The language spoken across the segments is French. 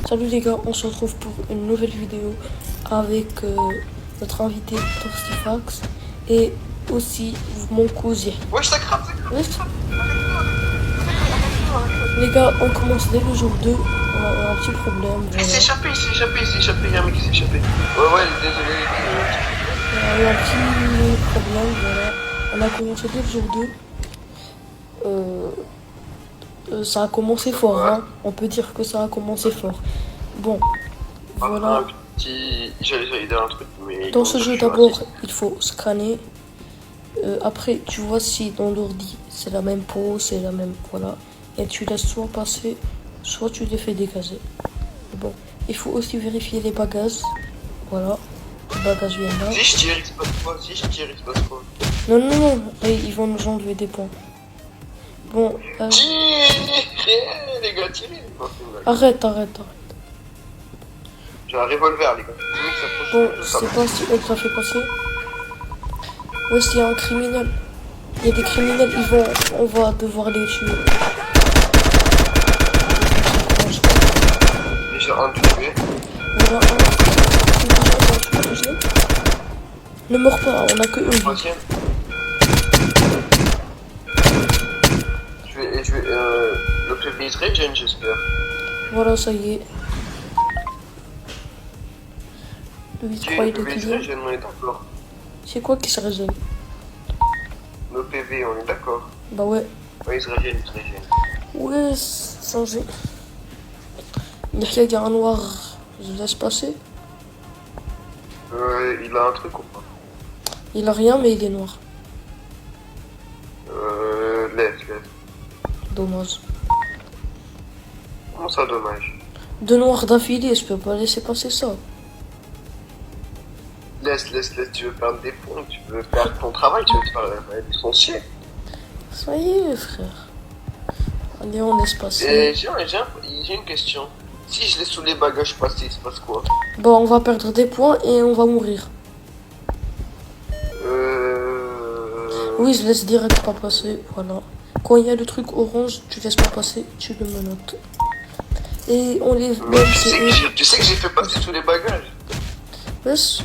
Salut les gars, on se retrouve pour une nouvelle vidéo avec notre invité Torstifax et aussi mon cousin. Ouais, je t'accrame, Oui. Les gars, on commence dès le jour 2. On a un petit problème. Il s'est échappé, il y a un mec qui s'est échappé. Ouais, désolé. On a eu un petit problème, voilà. On a commencé dès le jour 2. Ça a commencé fort, hein. On peut dire que ça a commencé fort. Bon, voilà. J'allais dire un truc, mais... Dans ce jeu, d'abord, il faut scanner. Après, tu vois si dans l'ordi, c'est la même peau, c'est la même... Voilà. Et tu laisses soit passer, soit tu les fais dégager. Bon, il faut aussi vérifier les bagages. Voilà. Les bagages viennent là. Si je tire, il se passe quoi? Non. Ils vont nous enlever des points. Bon, les gars, tirez. arrête. J'ai un revolver, les gars. Bon, c'est pas si on t'a fait passer. Ouais, s'il y a un criminel. Il y a des criminels, on va devoir les tuer. Déjà un tué. Voilà, ne meurs pas, on a que une vie. Troisième. Le PV is regen, j'espère. Voilà, ça y est. Le 8-3 il est clean. On est d'accord. C'est quoi qui se régène? Le PV, on est d'accord. Bah ouais. Ouais, il se régène. Ouais, changé. Il y a un noir, je laisse passer. Il a un truc ou pas? Il a rien, mais il est noir. Laisse. Dommage. Comment ça, dommage? Deux noirs d'affilée, je peux pas laisser passer ça. Laisse, tu veux faire des points, tu veux faire ton travail, tu veux te faire licencier. Ça y est, frère. Allez, on laisse passer. J'ai une question. Si je laisse sous les bagages passer, il se passe quoi? Bon, on va perdre des points et on va mourir. Oui, je laisse direct pas passer, voilà. Quand il y a le truc orange, tu laisses pas passer, tu le menottes. Et on les... Mais tu sais que j'ai fait passer sous les bagages. Laisse.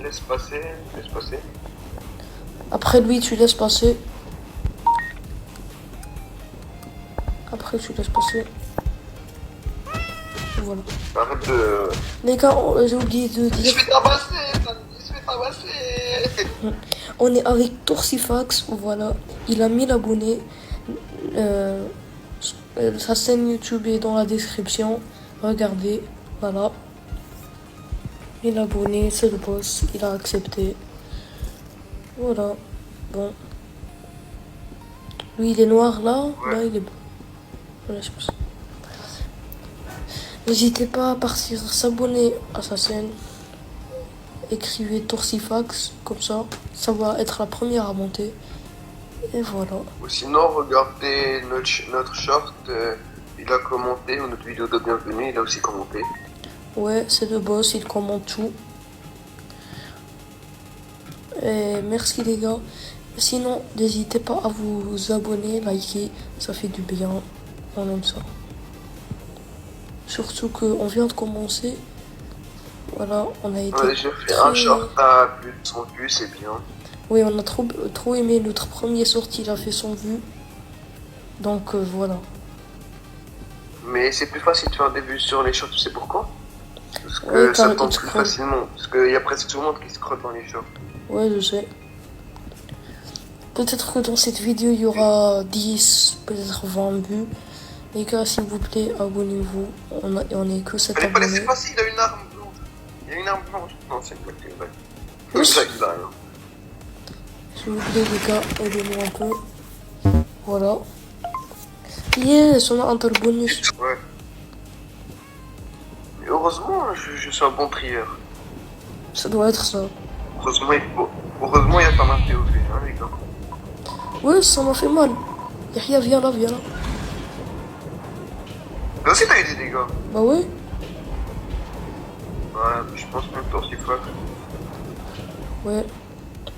Laisse passer. Après lui, tu laisses passer. Après, tu laisses passer. Voilà. Arrête de... Les gars, j'ai oublié de dire... Je vais tabasser. On est avec Torstifax, voilà. Il a 1000 abonnés. Sa chaîne YouTube est dans la description. Regardez, voilà. 1000 abonnés, c'est le boss. Il a accepté. Voilà. Bon. Lui, il est noir là. Ouais. Là, il est bon. Voilà, je pense. N'hésitez pas à partir s'abonner à sa chaîne. Écrivez Torstifax, comme ça va être la première à monter. Et voilà. Ou sinon, regardez notre short, il a commenté, notre vidéo de bienvenue, il a aussi commenté. Ouais, c'est le boss, il commente tout. Et merci les gars. Sinon, n'hésitez pas à vous abonner, liker, ça fait du bien. On aime ça. Surtout qu'on vient de commencer. Voilà, on a été... Ouais, j'ai fait un short à plus de 100 vues, c'est bien. Oui, on a trop aimé notre premier sortie, il a fait 100 vues. Donc voilà. Mais c'est plus facile de faire des vues sur les shorts, tu sais pourquoi? Parce que Ouais, ça tombe plus facilement. Parce qu'il y a presque tout le monde qui scrolle dans les shorts. Ouais, je sais. Peut-être que dans cette vidéo, il y aura 10, peut-être 20 vues. Les gars, s'il vous plaît, abonnez-vous. On est que 7 abonnés. C'est facile, il a une arme blanche. Il y a une arme blanche. Non, c'est une blague. C'est ça qu'il a rien. S'il vous plaît, les gars, aidez-nous un peu. Voilà. Yes, on a un tel bonus. Ouais. Mais heureusement, je suis un bon trieur. Ça doit être ça. Heureusement, il y a pas mal POV, hein, les gars. Ouais, ça m'a fait mal. Yahya, viens là. Toi aussi, t'as eu des dégâts. Bah ouais. Ouais, je pense même Torstifax. Ouais.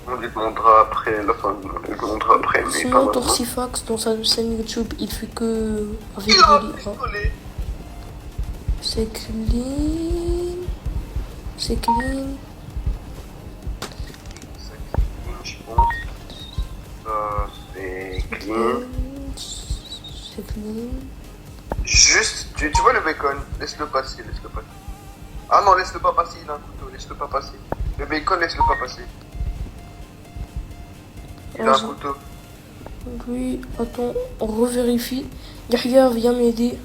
On lui demandera après la fin, on lui demandera après, mais Sinon, pas Torstifax, dans sa chaîne YouTube, il fait que avec Il a un des livres. pistolet. C'est clean. C'est clean. Je pense. C'est clean. C'est clean. Juste, tu vois le bacon, laisse-le passer, laisse-le passer. Ah non, laisse-le pas passer, il a un couteau, laisse-le pas passer. Le bacon, laisse-le pas passer. Il a un couteau. Oui, attends, on revérifie. Yahya, viens m'aider.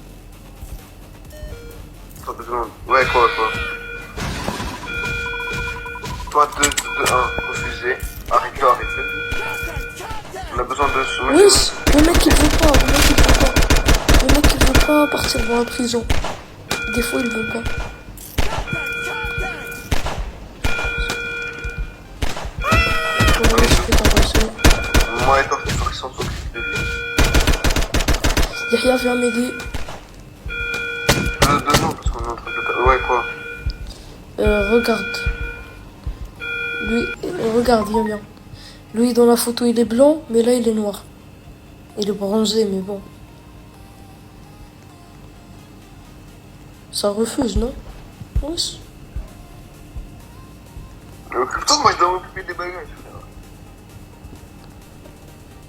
3 secondes. Ouais, quoi. Toi, 2, 1, refusé. Arrête-le. On a besoin de se mettre. Oui, le mec il veut pas, Le mec il veut pas partir dans la prison. Des fois il veut pas. Ouais, je peux t'en passer. Moi et toi, il faut qu'ils s'en s'occupent de lui. Yahya, viens m'aider. Non, parce qu'on est en train de... Ouais, quoi. Regarde. Lui, regarde, viens. Lui, dans la photo, il est blanc, mais là, il est noir. Il est bronzé, mais bon. Ça refuse, non? Oui. Occupe-toi, moi je dois m'occuper des bagages, frère.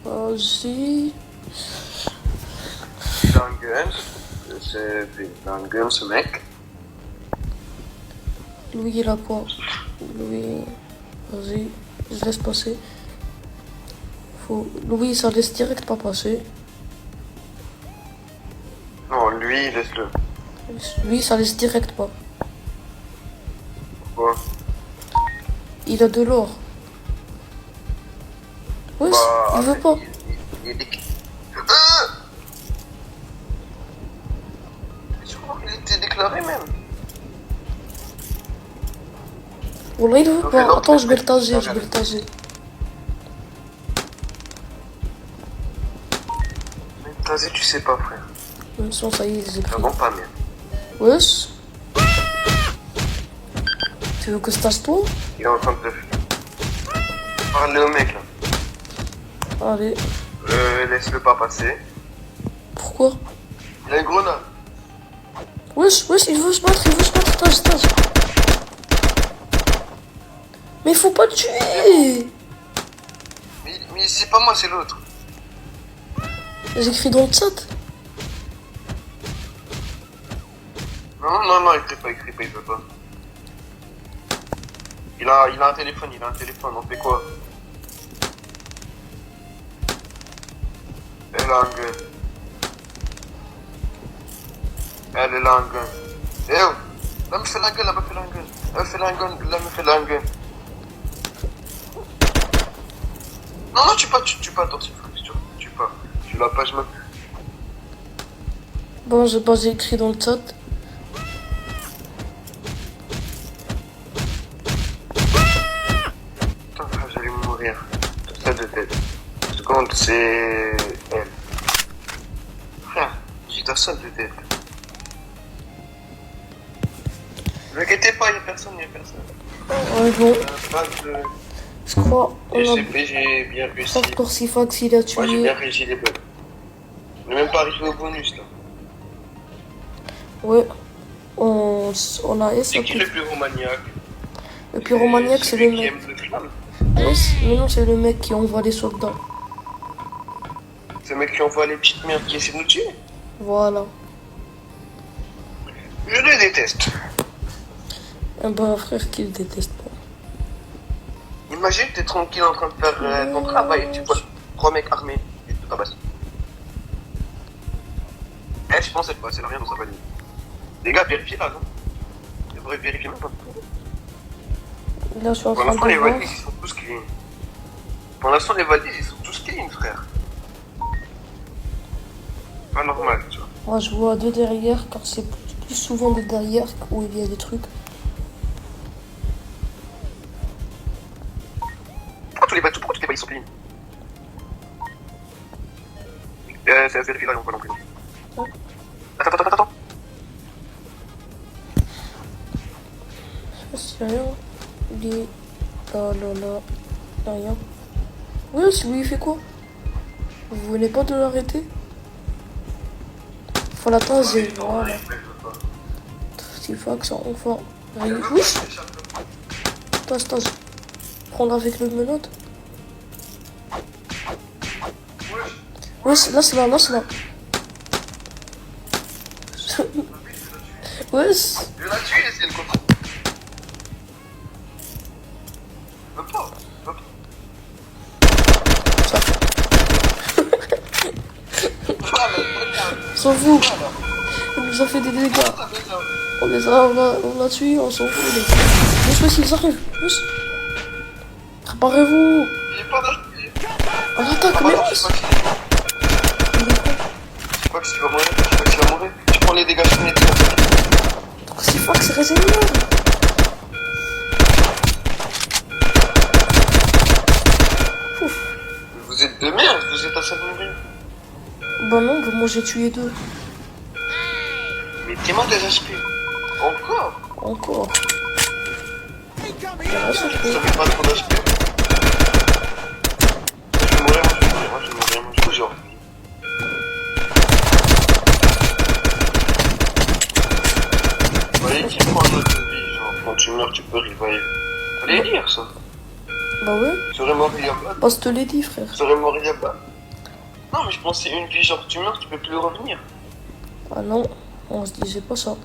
Vas-y. Il a un gun. Il a un gun, ce mec. Lui, il a quoi? Lui, vas-y, je laisse passer. Louis, ça laisse direct pas passer. Non, lui, laisse-le. Lui, ça laisse direct pas. Pourquoi? Il a de l'or. Oui, il veut pas. Il était déclaré même. Wallah, il veut pas. Attends, je vais le taser. Mais taser, tu sais pas, frère. Même si ça y est, j'ai pris. Non, pas bien. Wesh. Tu veux que je tasse toi? Il est en train de parler au mec là. Allez. Laisse-le pas passer. Pourquoi? Il a une grenade. Wesh, il veut se battre, tase. Mais il faut pas le tuer. Mais c'est pas moi, c'est l'autre. J'écris dans le chat. Non, il peut pas. Il a un téléphone, on fait quoi? Elle a un gun. Elle a un gun. Eh oh! La me fait la gueule, la me fait la gueule. Non, tu pas, attention, tu pas. Tu l'as pas, je me... Bon, j'ai écrit dans le chat. Putain, j'allais mourir. Ça de tête. Seconde, c'est... elle. Frère, j'ai ta salle de tête. Ne vous inquiétez pas, y'a personne. Ouais, bon. Pas de... Je crois. GCP, j'ai bien réussi. Encore Sifax, il a tué. Moi, j'ai bien réussi les bugs. On n'est même pas arrivé au bonus, là. Ouais. On a S. C'est qui le pyromaniaque? Le pyromaniaque, c'est le qui mec. aime le flamme. Ouais, mais non, c'est le mec qui envoie les soldats. C'est le mec qui envoie les petites merdes qui essaient de nous tuer. Voilà. Je le déteste. Un bon frère qui le déteste pas. Imagine, t'es tranquille en train de faire ton travail et tu vois 3 mecs armés et tu te tabasses. Je pense pas, c'est rien dans sa famille. Les gars, vérifiez là, non? Vous devriez vérifier même pas. Là, je suis en Pour train l'instant, de les voir. valises, ils sont tous clean. Pour l'instant, les valises, ils sont tous clean, frère. Pas normal, tu vois. Moi, je vois deux derrière, car c'est plus souvent de derrière où il y a des trucs. Pourquoi tous les valises sont clean? C'est vérifié là, on voit non plus. Ouais. Attends. C'est rien. Il est là. Rien. Oui, si lui, il fait quoi? Vous venez pas de l'arrêter? Faut la taser, voilà. Stifax, enfin. Wesh, Stas. Prendre avec le menotte. Ouais, là c'est là. Ouais. Je vais la tuer si elle continue. Veux pas. Ça. On s'en fout. Elle nous a fait des dégâts. On l'a tué, on s'en fout. Wesh, ils arrivent. Wesh. Préparez-vous. Il est pas d'HP. On attaque, mais wesh. Je crois qu'il va mourir. Je prends les dégâts cinétiques. C'est fort que c'est résiliable. Vous êtes de merde, vous êtes à 5 mourir. Bah non, moi j'ai tué 2. Mais dis-moi des HP. Encore. Voilà, ça, je peux. Ça fait pas trop d'HP. Je vais mourir, je vous jure. Vous voyez qu'il prend notre vie, genre quand tu meurs tu peux revive. Fallait dire ça. Bah ouais. Serait mort il y a pas. Bah je te l'ai dit, frère. Serait mort il y a pas. Non mais je pensais une vie, genre tu meurs tu peux plus revenir. Ah non, on se disait pas ça.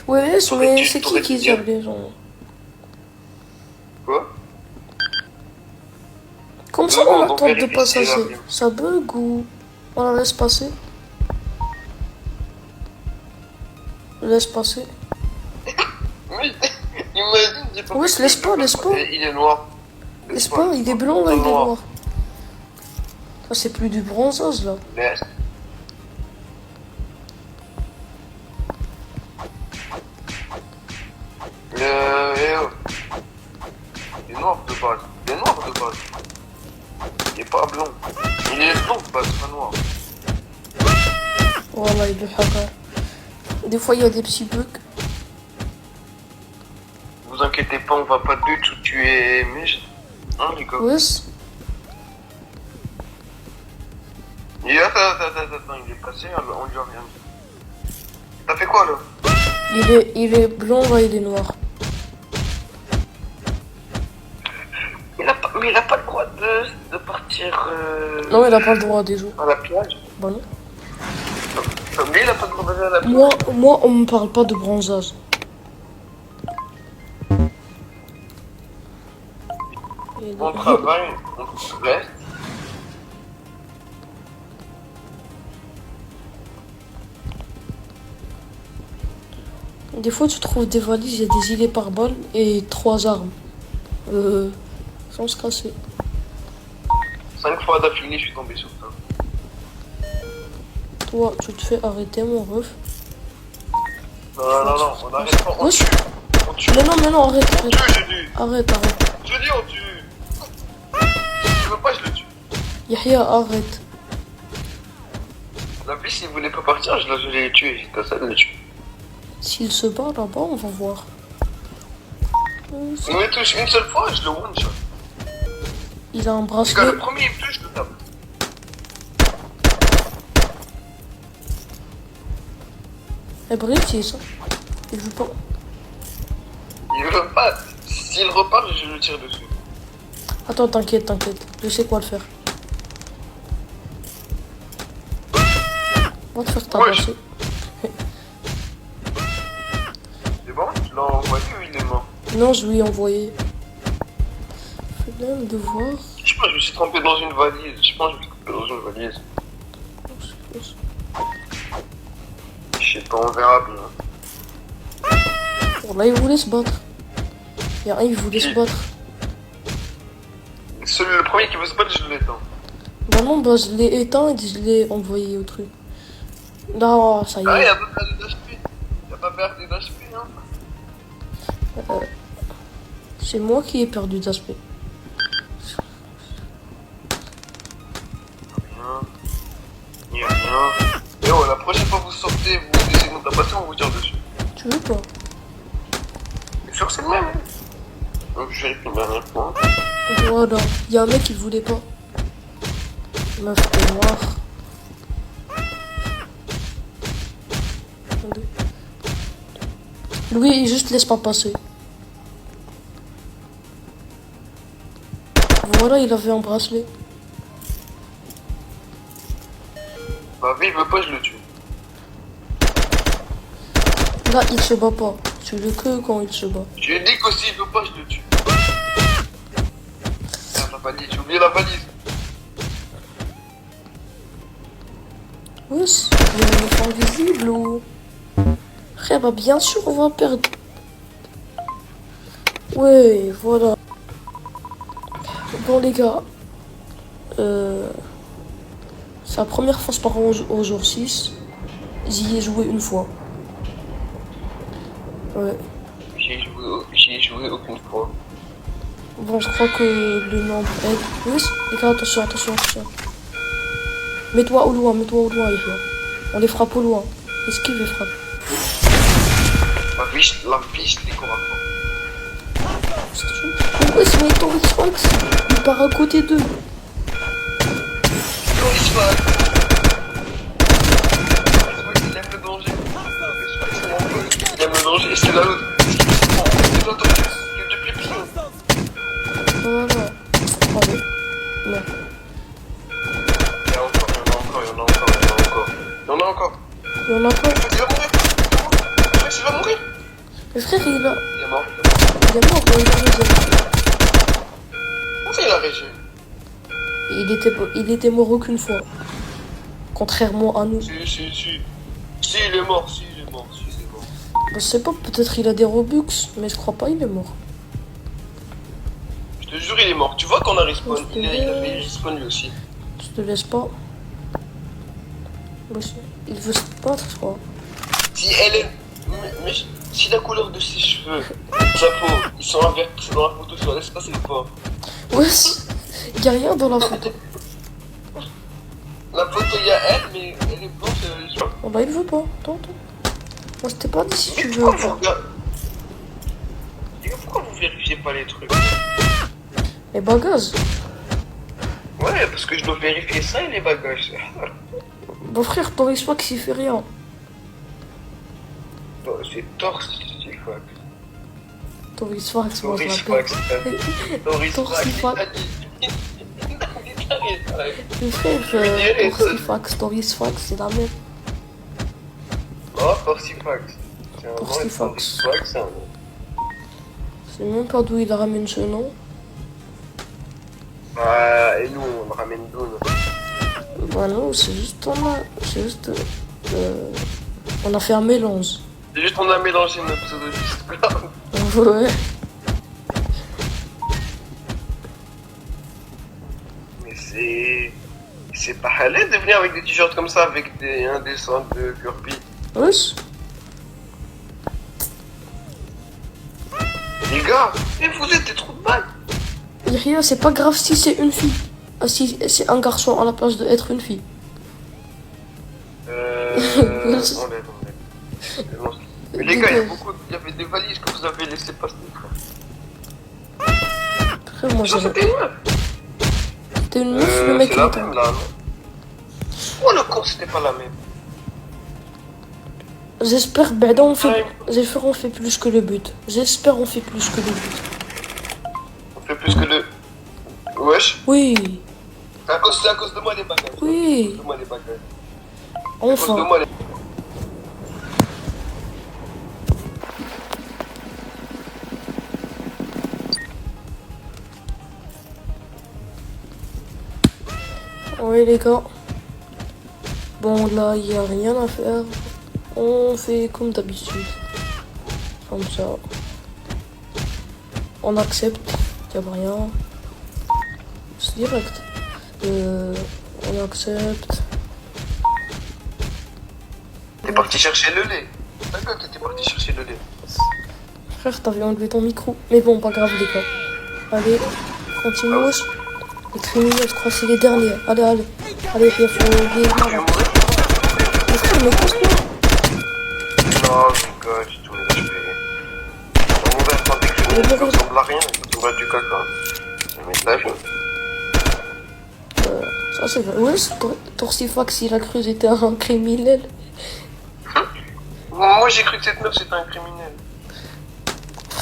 Ouais, mais c'est qui gère les gens? Quoi? Comme ça on attend de passer. Ça bug ou on la laisse passer? Laisse passer. Oui, imagine, j'ai pas. Ouais, laisse pas. Il est noir. Laisse pas, il est blanc là, il est noir. Ça c'est plus du bronzage là. Laisse. Il est noir de base. Il est pas blanc. Il est blanc de base, pas noir. Voilà, il est hacker. Des fois il y a des petits bugs. Vous inquiétez pas, on va pas du tout tuer Mij. Hein, les gars? Ouais. Attends, il est passé, on lui a rien dit. T'as fait quoi là? Il est blanc là, il est noir. Mais il a pas le droit de partir Non, il a pas le droit des jours. à la plage. Bah non. Mais il a pas le droit d'aller à la plage. Moi, on me parle pas de bronzage. Bon travail, on reste. Des fois, tu trouves des valises, il y a des îlets par balle et 3 armes. Sans se casser. 5 fois d'affilée, je suis tombé sur ça. Toi, tu te fais arrêter, mon ref. Non, on arrête pas, on tue. On tue. Mais non, arrête. On tue, j'ai dit. Arrête. Je dis on tue. Si tu veux pas, je le tue. Yahya, arrête. La vie, s'il voulait pas partir, je l'ai tué. J'étais ça de le tuer. S'il se bat là-bas, on va voir. Il me touche une seule fois, je le one-shot. Il a un Quand bracelet. le premier il me touche, je le tape. Eh, bref, c'est ça. Il veut pas. Il veut pas. S'il repart, je le tire dessus. Attends, t'inquiète. Je sais quoi le faire. Va te faire tabasser. C'est bon? Tu l'as envoyé ou il est mort? Non, je lui ai envoyé. Flemme de voir. Je pense que je me suis trompé dans une valise. Je sais pas, on verra bien. Bon, là, il voulait se battre. Y'a un, il voulait se battre. Le premier qui veut se battre, je l'éteins. Bah non, bah je l'ai éteint et je l'ai envoyé au truc. Non, ça y Ah, est. il a pas perdu d'HP. Il a pas perdu d'HP, hein. C'est moi qui ai perdu d'aspect. Il y a rien. Et oh, la prochaine fois que vous sortez, vous essayez de nous tabasser, on vous tire dessus. Tu veux pas? Bien sûr, c'est le même. Donc, je vérifie une dernière fois. Voilà. Y'a un mec qui voulait pas. Meuf de noir. Attendez. Lui, il juste laisse pas passer. Voilà, il avait un bracelet. Bah, oui, il veut pas, je le tue. Là, il se bat pas. Tu le que quand il se bat. Je lui ai dit qu'aussi, il veut pas, je le tue. Ah, la balise, j'ai oublié la balise. Oui, il y a une enfant invisible ou... Frère, bah bien sûr, on va perdre. Ouais, voilà. Bon, les gars. C'est la première fois par an au jour 6. J'y ai joué une fois. Ouais. J'y ai joué aucune fois. Bon, je crois que le nombre aide. Oui, les gars, attention, attention, attention. Mets-toi au loin, Yahya. On les frappe au loin. Esquive et frappe. La biche, les corps à corps. Ouais, c'est ton Xbox. Il part à côté d'eux. Il aime le danger. Il aime le danger, c'est là l'autre. C'est l'autre, il est depuis plus. Voilà. Allez. Non. Il y en a encore. Il y en a pas. Il va mourir. Il va mourir. Mais frère, il est là. Il est mort. Il est mort, il a raison. Comment ça, il a régé? Il était mort aucune fois. Contrairement à nous. Si, il est mort. Je sais pas, peut-être il a des Robux, mais je crois pas, il est mort. Je te jure, il est mort. Tu vois qu'on a respawn. Je te Il avait respawn lui aussi. Je te laisse pas. Il veut se battre, je crois. Si elle est... Mais si la couleur de ses cheveux, sa peau, ils sont inversés dans la photo, je la laisse passer pas. Ouais, y a rien dans la photo. La photo, il y a elle, mais elle est blanche et elle est jaune. Oh bah il veut pas, attends. Moi je t'ai pas dit si tu veux. Pourquoi vous regardez? Pourquoi vous vérifiez pas les trucs? Les bagages. Ouais, parce que je dois vérifier ça et les bagages. Bah frère, ton Xbox il fait rien. Bon, c'est torse, c'est fuck. Ton Xbox, moi je l'appelle. Mais frère, ton Xbox c'est la même. Oh, Torsifax. C'est un nom, Torsifax. c'est un nom. Je sais même pas d'où il ramène ce nom. Ah, et nous, on le ramène d'où, nous? Bah non, on a fait un mélange. C'est juste qu'on a mélangé nos pseudo-disques. Ouais. Mais c'est pas halal de venir avec des t-shirts comme ça, avec un dessin de Kirby. Wesh. Les gars, et vous êtes des trous de balle. Yahya, c'est pas grave si c'est une fille. Ah, si c'est un garçon à la place d'être une fille. On l'aide. Mais les gars, il y avait des valises que vous avez laissé passer, frère. Frère, moi Ça, j'avais... c'était une meuf. C'était une meuf, le mec c'est il la était... même, là, non? Oh, le con, c'était pas la même. J'espère, ben on fait plus que le but. J'espère on fait plus que le but. On fait plus que deux. Wesh. Oui, C'est à cause de moi les bagages. oui, À cause de moi les bagages. À cause de enfin. moi les... Oui les gars. Bon là, il n'y a rien à faire. On fait comme d'habitude. Comme ça. On accepte. Il n'y a rien. C'est direct. On accepte. T'es parti chercher le lait. D'accord, t'étais parti chercher le lait. Frère, t'avais enlevé ton micro. Mais bon, pas grave les gars. Allez, continue. Les criminels, je crois que c'est les derniers. Allez, il faut Tu veux mourir? Mais frère, mais pousse-moi. Non, je rigole, j'ai tout les HP. On va mourir quand des criminels qui ressemblent à rien, ils ressemblent à du caca. C'est un message. Ça c'est vrai. Ouais, Torsifax, il a cru que j'étais un criminel. Moi j'ai cru que cette meuf c'était un criminel.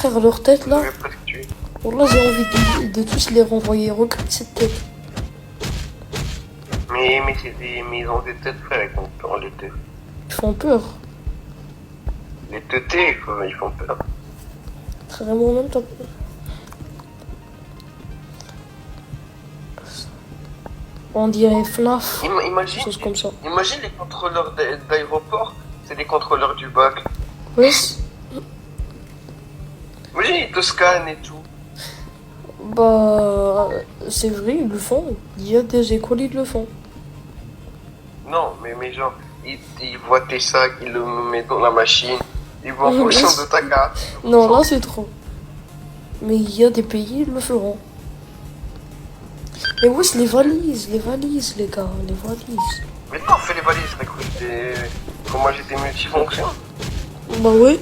Frère, leur tête là, J'avais presque tué. là j'ai envie de tous les renvoyer. Regarde cette tête. Mais ils ont des têtes, frère, ils font peur, les têtes. Ils font peur. Les teutés, ils font peur. Vraiment, même pas. On dirait FNAF, des Imagine, choses comme ça. imagine les contrôleurs d'aéroport, c'est les contrôleurs du bac. Oui, Imagine, ils te scannent et tout. bah, c'est vrai, ils le font. Il y a des écoles, ils le font. Non, mais genre, ils voient tes sacs, ils le mettent dans la machine, ils voient en fonction de ta carte. Non, là c'est trop. Mais il y a des pays, ils le feront. Mais oui, c'est les valises, les gars, les valises. Maintenant, on fait les valises, t'as cru que moi j'étais multifonction. Bah oui.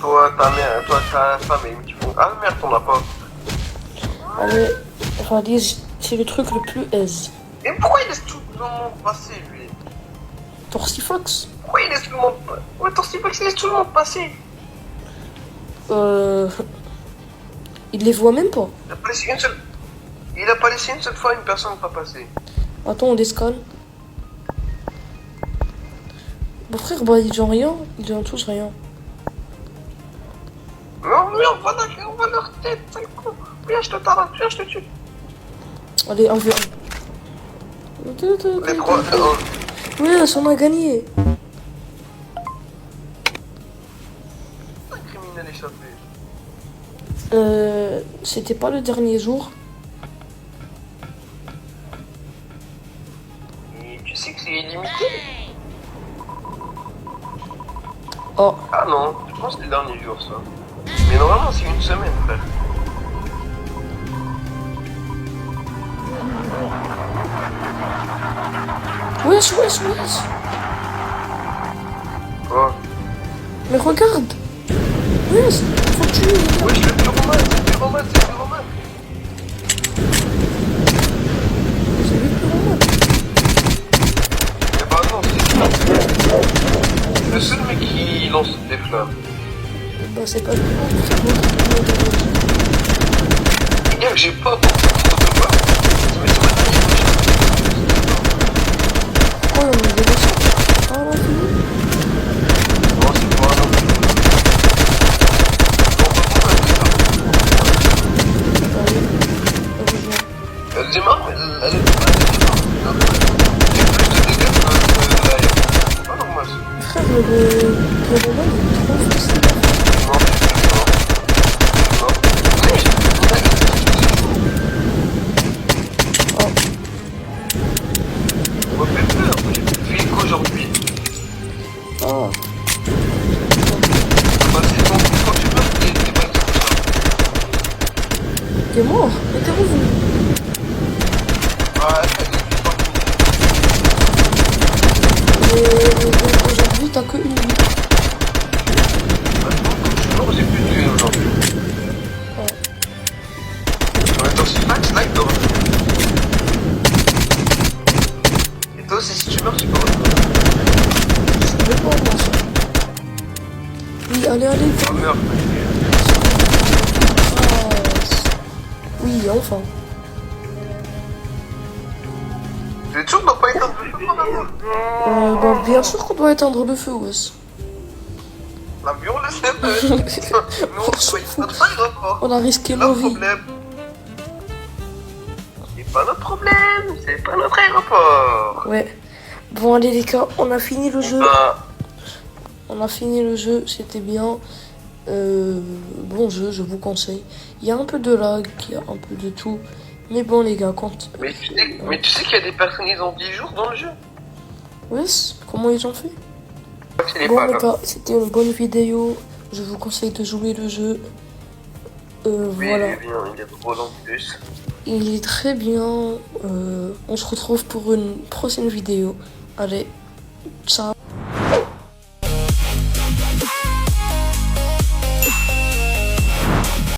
Toi, ta femme est multifonction. Ah merde, t'en as pas. Allez, valise, c'est le truc le plus aise. Et pourquoi il laisse tout le monde passer, lui? Torsifax. Pourquoi il laisse tout le monde passer? Ouais, Torsifax, il laisse tout le monde passer. Il les voit même pas. Il a pas laissé une seule... Il a pas laissé une seule fois une personne pas passer. Attends, on les scanne. Bah frère, bah ils ont rien. Ils ont tous rien. Non, mais on voit leur tête, sale con. Viens, je te tabasse, viens, je te tue. Allez, 1v1. Les trois, Oui, on a gagné. un criminel échappé. C'était pas le dernier jour. Et tu sais que c'est illimité? Oh, Ah non, je pense que c'est le dernier jour, ça. Mais normalement, c'est une semaine, frère. wesh. Oh. Mais regarde. Wesh, faut tuer. Wesh, le pyromane, c'est le pyromane. C'est lui le pyromane. Eh bah non, c'est le seul mec qui lance des flammes. Bah c'est pas le pyromane, c'est moi qui Regarde, j'ai pas beaucoup de pas. Mais c'est ma dernière. Oh, on a des méchants. Ah, on a fini. Non, c'est pas un autre. Allez, heureusement. Elle démarre, mais elle est pas. Il y a plus de dégâts que l'air. C'est pas normal, ça. Frère, le pyromane, il est trop facile. Non, non. Mais Oh, on m'a fait peur. J'ai fait qu'aujourd'hui. oh. Bah, c'est ton quand tu meurs, t'es pas comme ça. T'es mort. Mais t'es revenu. Ah, Et aujourd'hui, t'as que une vie. non, j'ai plus tué aujourd'hui. Ouais. En même temps, c'est pas là, il dort. Et toi aussi, si tu meurs, tu peux revenir. C'est même pas moi, ça. Oui, allez. Ah merde, Oui, enfin. j'ai toujours dois pas éteindre le feu, mon amour. Bah, bien sûr qu'on doit éteindre le feu, wesh. L'avion, laisse-le. Mais on s'en c'est notre aéroport. On a risqué Pas nos de vies. problème. C'est pas notre problème, c'est pas notre aéroport. Ouais. Bon, allez, les gars, on a fini le jeu. Bah, On a fini le jeu, c'était bien. Bon jeu, je vous conseille. Il y a un peu de lag, il y a un peu de tout. Mais bon, les gars, quand. mais tu sais qu'il y a des personnes, ils ont 10 jours dans le jeu. Wesh, comment ils ont fait? C'est les Bon, pas les là. gars, c'était une bonne vidéo. Je vous conseille de jouer le jeu. Oui, Voilà. il est bien, il est drôle en plus. Il est très bien. On se retrouve pour une prochaine vidéo. Allez, ciao.